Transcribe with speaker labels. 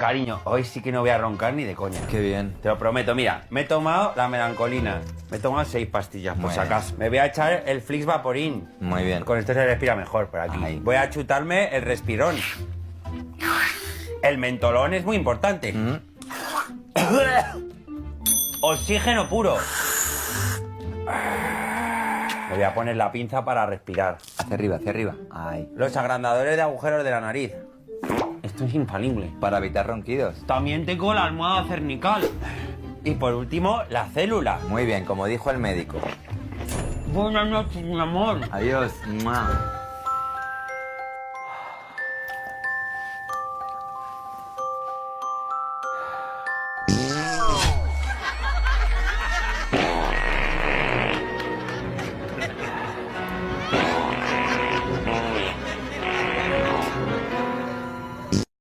Speaker 1: Cariño, hoy sí que no voy a roncar ni de coña.
Speaker 2: Qué bien.
Speaker 1: Te lo prometo, mira, me he tomado la melancolina. Me he tomado 6 pastillas, por si
Speaker 2: Bueno.
Speaker 1: acaso. Me voy a echar el Flix Vaporín.
Speaker 2: Muy bien.
Speaker 1: Con esto se respira mejor por aquí.
Speaker 2: Ay.
Speaker 1: Voy a chutarme el respirón. El mentolón es muy importante. Oxígeno puro. Me voy a poner la pinza para respirar.
Speaker 2: Hacia arriba, hacia arria. Ay.
Speaker 1: Los agrandadores de agujeros de la nariz. Esto es infalible.
Speaker 2: Para evitar ronquidos.
Speaker 1: También tengo la almohada cervical. Y por último, la célula.
Speaker 2: Muy bien, como dijo el médico.
Speaker 1: Buenas noches, mi amor.
Speaker 2: Adiós. Mua.